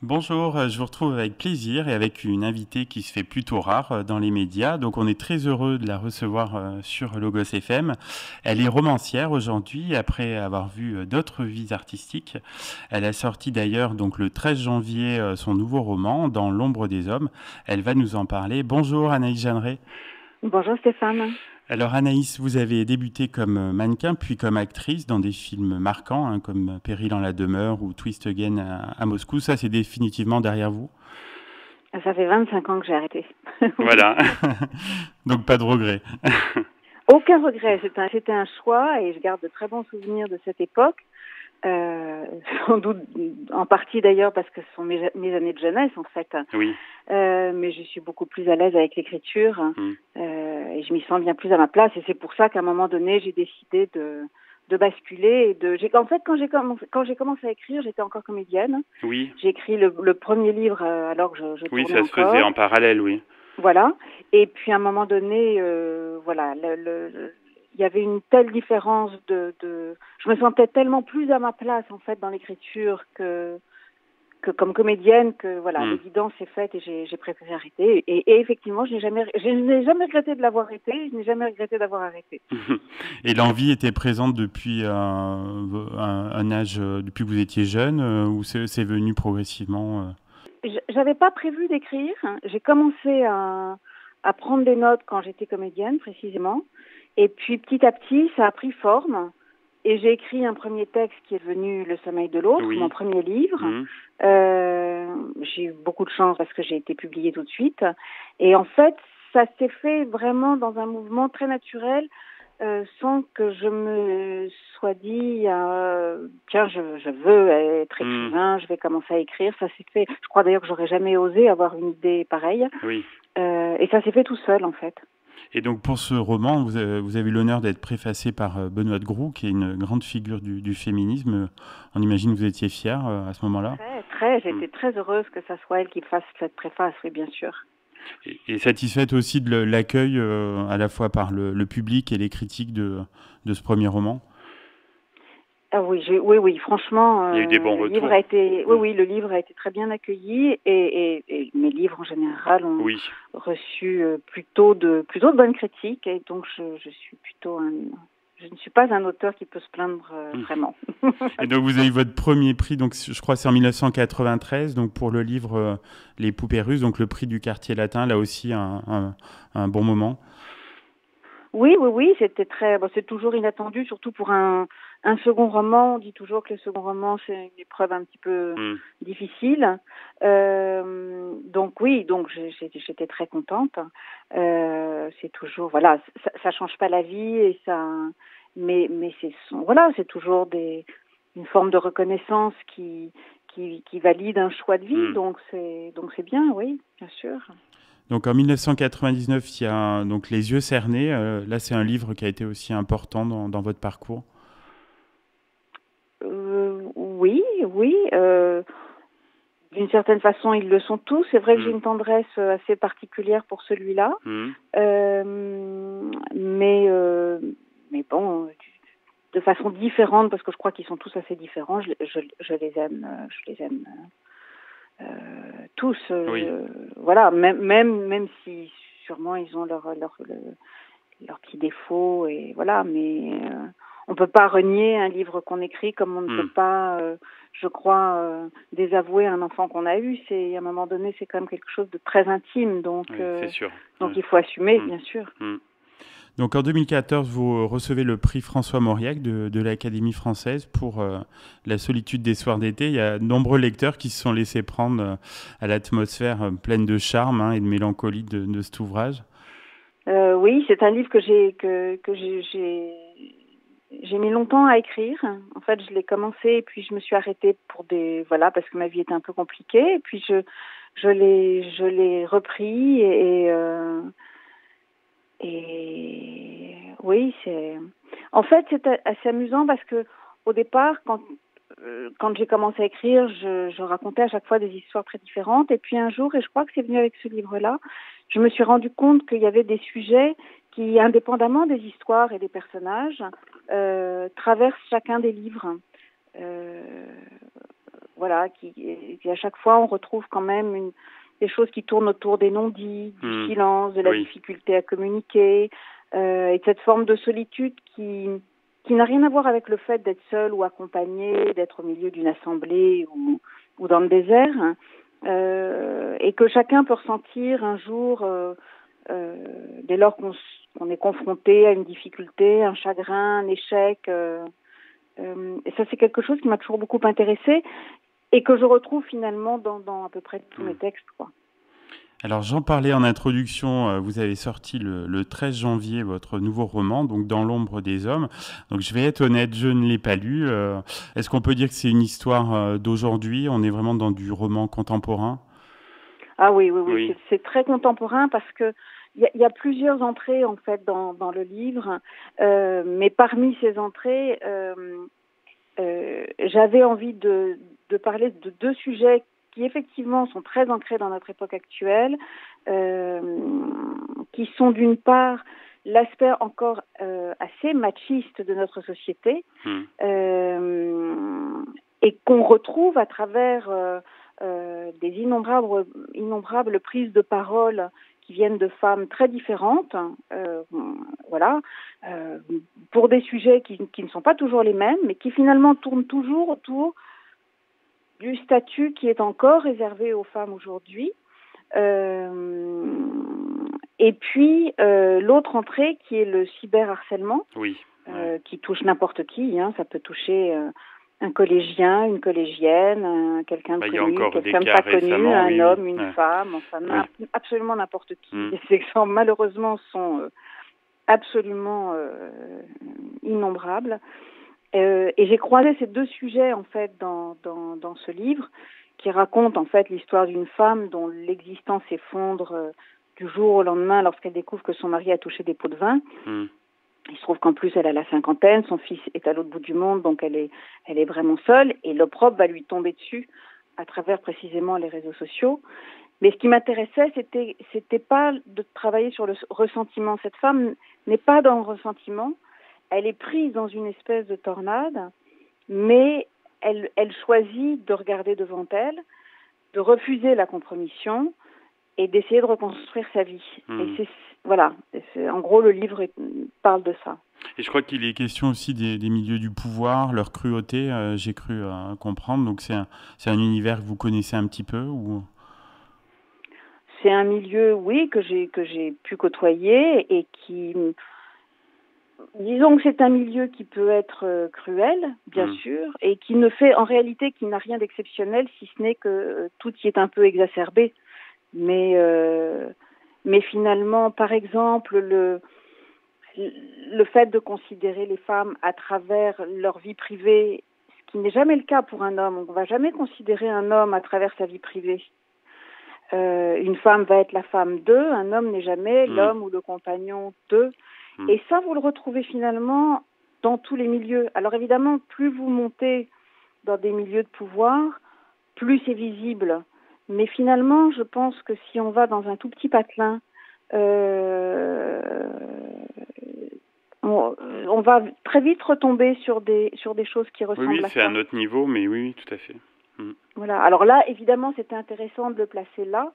Bonjour, je vous retrouve avec plaisir et avec une invitée qui se fait plutôt rare dans les médias. Donc on est très heureux de la recevoir sur Logos FM. Elle est romancière aujourd'hui après avoir vu d'autres vies artistiques. Elle a sorti d'ailleurs donc le 13 janvier son nouveau roman Dans l'ombre des hommes. Elle va nous en parler. Bonjour Anaïs Jeanneret. Bonjour Stéphane. Alors Anaïs, vous avez débuté comme mannequin puis comme actrice dans des films marquants comme Péril en la demeure ou Twist Again à Moscou. Ça c'est définitivement derrière vous. Ça fait 25 ans que j'ai arrêté. Oui. Voilà. Donc pas de regret. Aucun regret. C'était un choix et je garde de très bons souvenirs de cette époque. Euh, Sans doute en partie d'ailleurs parce que ce sont mes années de jeunesse en fait. Oui. Mais je suis beaucoup plus à l'aise avec l'écriture Mm. et je m'y sens bien plus à ma place. Et c'est pour ça qu'à un moment donné, j'ai décidé de basculer. En fait, quand j'ai commencé à écrire, j'étais encore comédienne. Oui. J'ai écrit le premier livre alors que je Oui, tournais ça se faisait encore. en parallèle, oui. Voilà. Et puis à un moment donné, voilà, il y avait une telle différence je me sentais tellement plus à ma place en fait dans l'écriture que comme comédienne que voilà, Mm. l'évidence s'est faite et j'ai préféré arrêter. Et effectivement, je n'ai jamais regretté de l'avoir été, je n'ai jamais regretté d'avoir arrêté. Et l'envie était présente depuis un âge, depuis que vous étiez jeune, ou c'est venu progressivement J'avais pas prévu d'écrire. J'ai commencé à prendre des notes quand j'étais comédienne, précisément. Et puis petit à petit, ça a pris forme. Et j'ai écrit un premier texte qui est devenu Le sommeil de l'autre, mon Oui. premier livre. Mm. J'ai eu beaucoup de chance parce que j'ai été publiée tout de suite. Et en fait, ça s'est fait vraiment dans un mouvement très naturel, sans que je me sois dit tiens, je veux être Mm. écrivain, je vais commencer à écrire. Ça s'est fait. Je crois d'ailleurs que j'aurais jamais osé avoir une idée pareille. Oui. Et ça s'est fait tout seul en fait. Et donc pour ce roman, vous avez eu l'honneur d'être préfacé par Benoît de Groux, qui est une grande figure du féminisme. On imagine que vous étiez fier à ce moment-là. Très, très. Mm. J'étais très heureuse que ça soit elle qui fasse cette préface, oui, bien sûr. Et satisfaite aussi de l'accueil à la fois par le public et les critiques de ce premier roman. Ah oui, oui, oui. Franchement, Il y a eu des bons le livre a retours. été, oui, Mm. oui, le livre a été très bien accueilli et mes livres en général ont Oui. reçu plutôt de bonnes critiques et donc je suis je ne suis pas un auteur qui peut se plaindre Mm. vraiment. Et donc vous avez eu votre premier prix, donc je crois que c'est en 1993, donc pour le livre Les poupées russes, donc le prix du quartier latin, là aussi un bon moment. Oui, oui, oui, c'était très. Bon, c'est toujours inattendu, surtout pour un second roman. On dit toujours que le second roman c'est une épreuve un petit peu Mm. difficile. Donc oui, donc j'étais très contente. C'est toujours voilà, ça change pas la vie et ça, mais voilà, c'est toujours une forme de reconnaissance qui valide un choix de vie. Mm. Donc c'est bien, oui, bien sûr. Donc en 1999, il y a donc Les yeux cernés. Là, c'est un livre qui a été aussi important dans votre parcours. Oui, oui. D'une certaine façon, ils le sont tous. C'est vrai que j'ai Mm. une tendresse assez particulière pour celui-là, Mm. mais mais bon, de façon différente parce que je crois qu'ils sont tous assez différents. Je les aime, je les aime tous. Oui. Voilà, même si sûrement ils ont leurs petits défauts et voilà, mais on peut pas renier un livre qu'on écrit comme on ne peut Mm. pas, je crois, désavouer un enfant qu'on a eu. C'est à un moment donné, c'est quand même quelque chose de très intime, Oui, c'est sûr. donc Ouais. il faut assumer, Mm. bien sûr. Mm. Donc en 2014, vous recevez le prix François Mauriac de l'Académie française pour La solitude des soirs d'été. Il y a de nombreux lecteurs qui se sont laissés prendre à l'atmosphère pleine de charme et de mélancolie de cet ouvrage. Oui, c'est un livre j'ai mis longtemps à écrire. En fait, je l'ai commencé et puis je me suis arrêtée pour voilà, parce que ma vie était un peu compliquée. Et puis je l'ai repris et oui, en fait, c'est assez amusant parce que au départ, quand j'ai commencé à écrire, je racontais à chaque fois des histoires très différentes. Et puis un jour, et je crois que c'est venu avec ce livre-là, je me suis rendu compte qu'il y avait des sujets qui, indépendamment des histoires et des personnages, traversent chacun des livres. Euh, voilà, qui à chaque fois on retrouve quand même des choses qui tournent autour des non-dits, du silence, de la difficulté à communiquer, et de cette forme de solitude qui n'a rien à voir avec le fait d'être seul ou accompagné, d'être au milieu d'une assemblée ou dans le désert, hein, et que chacun peut ressentir un jour dès lors qu'on est confronté à une difficulté, un chagrin, un échec. Et ça, c'est quelque chose qui m'a toujours beaucoup intéressée et que je retrouve finalement dans à peu près tous mes textes, quoi. Alors, j'en parlais en introduction, vous avez sorti le 13 janvier votre nouveau roman, donc Dans l'ombre des hommes. Donc, je vais être honnête, je ne l'ai pas lu. Est-ce qu'on peut dire que c'est une histoire d'aujourd'hui? On est vraiment dans du roman contemporain? Ah oui. C'est très contemporain parce que il y a plusieurs entrées en fait dans le livre, mais parmi ces entrées, j'avais envie de parler de deux sujets qui effectivement sont très ancrés dans notre époque actuelle, qui sont d'une part l'aspect encore assez machiste de notre société, et qu'on retrouve à travers des innombrables prises de parole qui viennent de femmes très différentes, pour des sujets qui ne sont pas toujours les mêmes, mais qui finalement tournent toujours autour du statut qui est encore réservé aux femmes aujourd'hui. Et puis, l'autre entrée qui est le cyberharcèlement, qui touche n'importe qui, hein, ça peut toucher un collégien, une collégienne, quelqu'un de connu, quelqu'un de pas connu, un homme, une femme, enfin absolument n'importe qui. Ces exemples malheureusement sont absolument innombrables. Et j'ai croisé ces deux sujets en fait dans ce livre qui raconte en fait l'histoire d'une femme dont l'existence s'effondre du jour au lendemain lorsqu'elle découvre que son mari a touché des pots de vin. Il se trouve qu'en plus elle a la cinquantaine, son fils est à l'autre bout du monde, donc elle est vraiment seule et l'opprobre va lui tomber dessus à travers précisément les réseaux sociaux. Mais ce qui m'intéressait, c'était pas de travailler sur le ressentiment. Cette femme n'est pas dans le ressentiment, elle est prise dans une espèce de tornade, mais elle choisit de regarder devant elle, de refuser la compromission et d'essayer de reconstruire sa vie. Et en gros, le livre parle de ça. Et je crois qu'il est question aussi des milieux du pouvoir, leur cruauté, j'ai cru comprendre. Donc c'est un univers que vous connaissez un petit peu ou... C'est un milieu, oui, que j'ai pu côtoyer et qui... Disons que c'est un milieu qui peut être cruel, bien sûr, et qui ne fait, en réalité, qui n'a rien d'exceptionnel, si ce n'est que tout y est un peu exacerbé. Mais finalement, par exemple, le fait de considérer les femmes à travers leur vie privée, ce qui n'est jamais le cas pour un homme. On ne va jamais considérer un homme à travers sa vie privée. Une femme va être la femme d'eux, un homme n'est jamais l'homme ou le compagnon d'eux. Et ça, vous le retrouvez finalement dans tous les milieux. Alors évidemment, plus vous montez dans des milieux de pouvoir, plus c'est visible. Mais finalement, je pense que si on va dans un tout petit patelin, on va très vite retomber sur des choses qui ressemblent à ça. Oui, c'est à notre niveau, mais oui, tout à fait. Voilà. Alors là, évidemment, c'était intéressant de le placer là,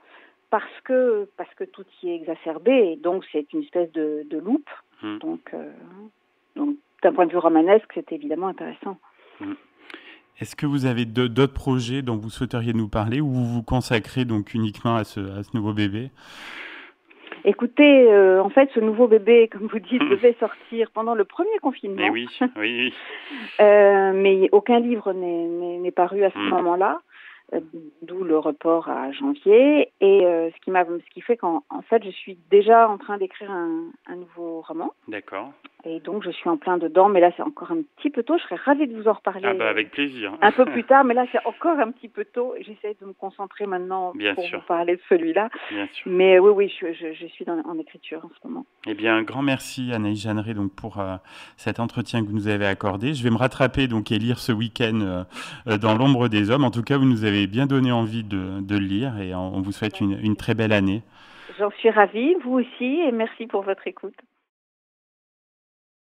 parce que tout y est exacerbé, et donc c'est une espèce de loupe. Donc, d'un point de vue romanesque, c'est évidemment intéressant. Est-ce que vous avez d'autres projets dont vous souhaiteriez nous parler, ou vous vous consacrez donc uniquement à ce nouveau bébé? Écoutez, en fait, ce nouveau bébé, comme vous dites, devait sortir pendant le premier confinement. Mais oui. Mais aucun livre n'est paru à ce moment-là. D'où le report à janvier, et ce qui fait qu'en fait je suis déjà en train d'écrire un nouveau roman. D'accord. Et donc je suis en plein dedans, mais là c'est encore un petit peu tôt. Je serais ravie de vous en reparler. Avec plaisir. Un peu plus tard, mais là c'est encore un petit peu tôt. J'essaie de me concentrer maintenant vous parler de celui-là. Bien sûr. Mais oui, je suis en écriture en ce moment. Eh bien, un grand merci Anaïs Jeanneret donc pour cet entretien que vous nous avez accordé. Je vais me rattraper donc et lire ce week-end Dans l'ombre des hommes. En tout cas, vous nous avez bien donné envie de le lire, et on vous souhaite une très belle année. J'en suis ravie, vous aussi, et merci pour votre écoute.